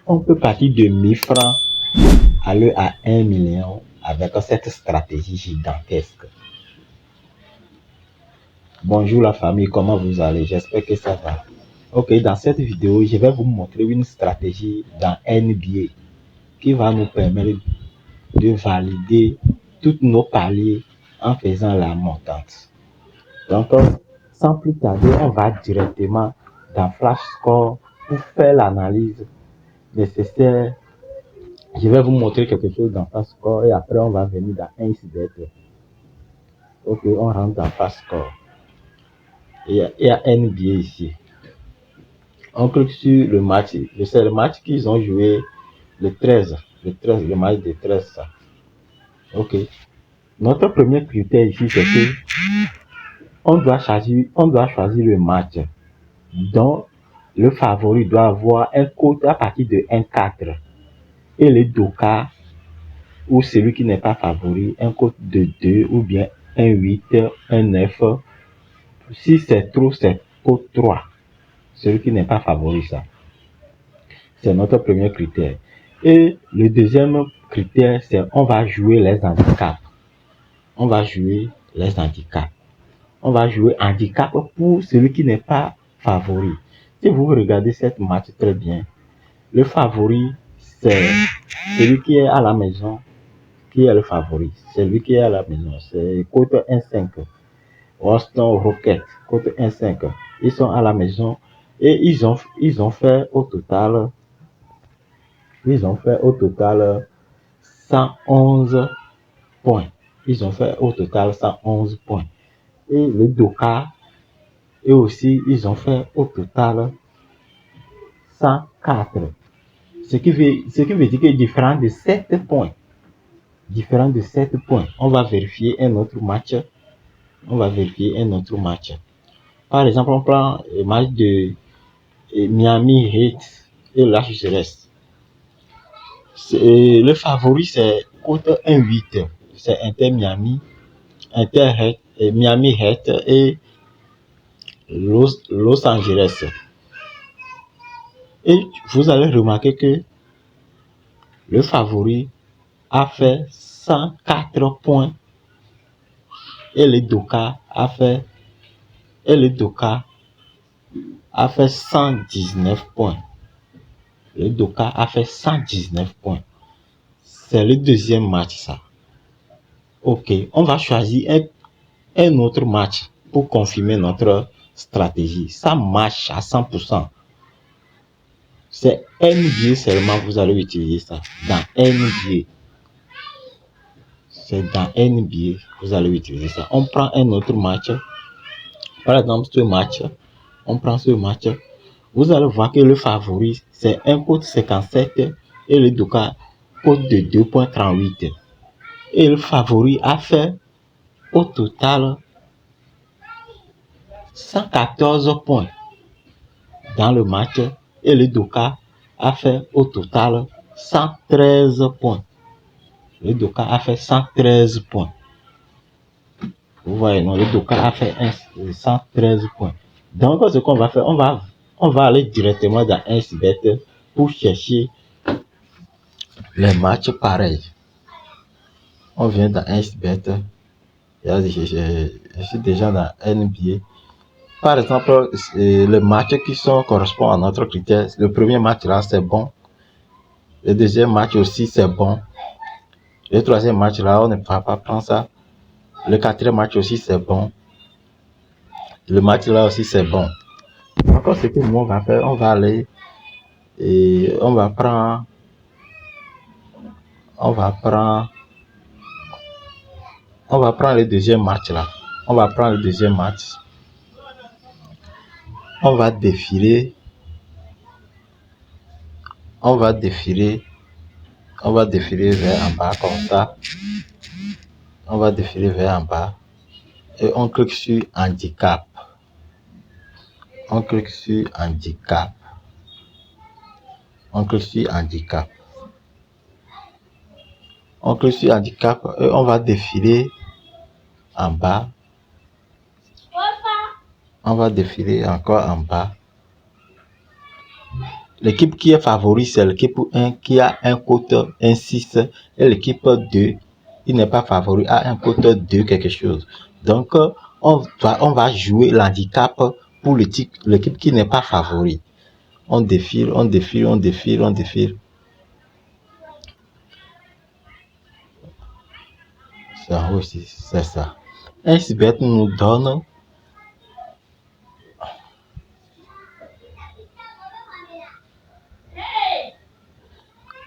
On peut partir de 1000 francs aller à 1 million avec cette stratégie gigantesque. Bonjour la famille, comment vous allez? J'espère que ça va. Ok, dans cette vidéo, je vais vous montrer une stratégie dans NBA qui va nous permettre de valider tous nos paliers en faisant la montante. Donc, sans plus tarder, on va directement dans Flash Score pour faire l'analyse nécessaire. Je vais vous montrer quelque chose dans Flash Score et après on va venir dans IceBet. Ok, on rentre dans Flash Score. Il y a NBA ici. On clique sur le match. C'est le match qu'ils ont joué le 13. Le match de 13. Ça. Ok. Notre premier critère ici, c'est que on doit choisir le match dont le favori doit avoir un code à partir de 1,4 et le Doka ou celui qui n'est pas favori un code de 2 ou bien 1,8, 1,9. Si c'est trop, c'est code 3. Celui qui n'est pas favori, ça. C'est notre premier critère. Et le deuxième critère, c'est on va jouer les handicaps. On va jouer les handicaps. On va jouer handicap pour celui qui n'est pas favori. Si vous regardez cette match très bien, le favori, c'est celui qui est à la maison, qui est le favori. Celui qui est à la maison, c'est côte 1,5. Boston Rockets, côte 1,5. Ils sont à la maison et ils ont fait au total 111 points. Ils ont fait au total 111 points. Et le Doka, et aussi, ils ont fait au total 104. Ce qui veut dire que différent de 7 points. Différent de 7 points. On va vérifier un autre match. Par exemple, on prend le match de Miami Heat et Los Angeles. Le favori, c'est contre 1,8. C'est Miami Heat et Los Angeles. Et vous allez remarquer que le favori a fait 104 points et le Doka a fait 119 points. Le Doka a fait 119 points. C'est le deuxième match, ça. Ok, on va choisir un autre match pour confirmer notre stratégie. Ça marche à 100%. C'est NBA seulement vous allez utiliser ça. Dans NBA. C'est dans NBA vous allez utiliser ça. On prend un autre match. Par exemple, on prend ce match. Vous allez voir que le favori, c'est un code 57 et le Doka code de 2,38. Et le favori a fait au total 114 points dans le match et le Doka a fait au total 113 points. Le Doka a fait 113 points. Vous voyez, non, le Doka a fait 113 points. Donc, ce qu'on va faire, on va aller directement dans IceBet pour chercher les matchs pareils. On vient dans IceBet. Je suis déjà dans NBA. Par exemple, les matchs qui correspondent à notre critère, le premier match là, c'est bon. Le deuxième match aussi, c'est bon. Le troisième match là, on ne va pas prendre ça. Le quatrième match aussi, c'est bon. Le match là aussi, c'est bon. Encore ce que nous on va faire, on va aller et on va prendre le deuxième match là. On va prendre le deuxième match. On va défiler vers en bas comme ça. On va défiler vers en bas et on clique sur handicap. On clique sur handicap et on va défiler en bas. On va défiler encore en bas. L'équipe qui est favori, c'est l'équipe 1 qui a un cote 1,6 et l'équipe 2 qui n'est pas favori a un cote 2 quelque chose. Donc, on va jouer l'handicap pour l'équipe qui n'est pas favori. On défile, on défile, on défile, on défile. Ça aussi, c'est ça. 1xBet nous donne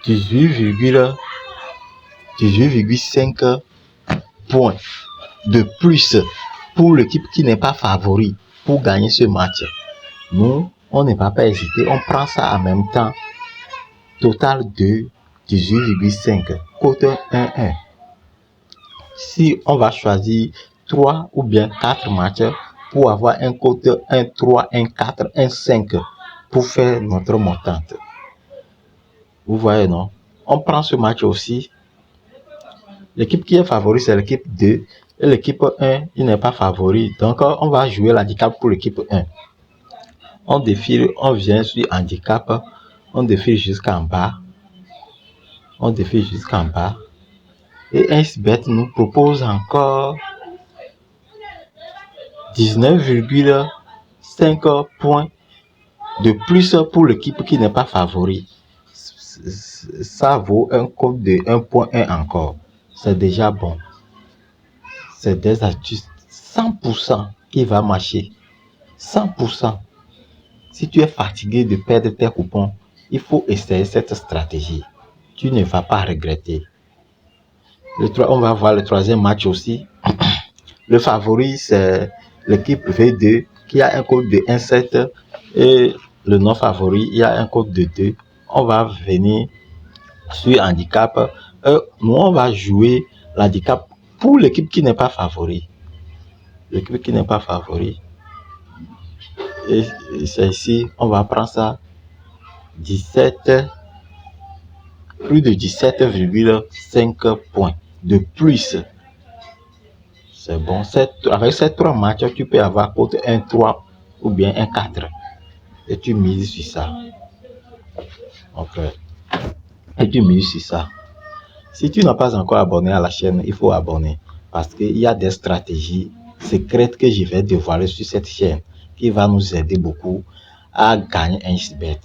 18,5 points de plus pour l'équipe qui n'est pas favori pour gagner ce match. Nous, on ne va pas hésiter, on prend ça en même temps. Total de 18,5, cote 1,1. Si on va choisir 3 ou bien 4 matchs pour avoir un cote 1,3, 1,4, 1,5 pour faire notre montante. Vous voyez, non? On prend ce match aussi. L'équipe qui est favori, c'est l'équipe 2. Et l'équipe 1, il n'est pas favori. Donc, on va jouer l'handicap pour l'équipe 1. On défile, on vient sur handicap. On défile jusqu'en bas. On défile jusqu'en bas. Et 1xBet nous propose encore 19,5 points de plus pour l'équipe qui n'est pas favori. Ça vaut un code de 1,1 encore. C'est déjà bon. C'est des astuces 100% qui va marcher. 100%. Si tu es fatigué de perdre tes coupons, il faut essayer cette stratégie. Tu ne vas pas regretter. On va voir le troisième match aussi. Le favori, c'est l'équipe V2 qui a un code de 1,7 et le non favori, il y a un code de 2. On va venir sur handicap. Nous, on va jouer l'handicap pour l'équipe qui n'est pas favori. L'équipe qui n'est pas favori. Et c'est ici, on va prendre ça 17, plus de 17,5 points de plus. C'est bon. Avec ces 3 matchs, tu peux avoir cote 1,3 ou bien 1,4. Et tu mises sur ça. Ok. Et tu mises sur ça. Si tu n'as pas encore abonné à la chaîne, il faut abonner. Parce qu'il y a des stratégies secrètes que je vais dévoiler sur cette chaîne qui va nous aider beaucoup à gagner 1xBet.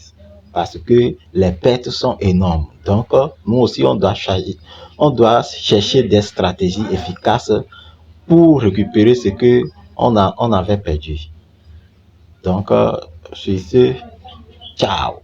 Parce que les pertes sont énormes. Donc, nous aussi, on doit chercher des stratégies efficaces pour récupérer ce que on avait perdu. Donc, sur ce, ciao.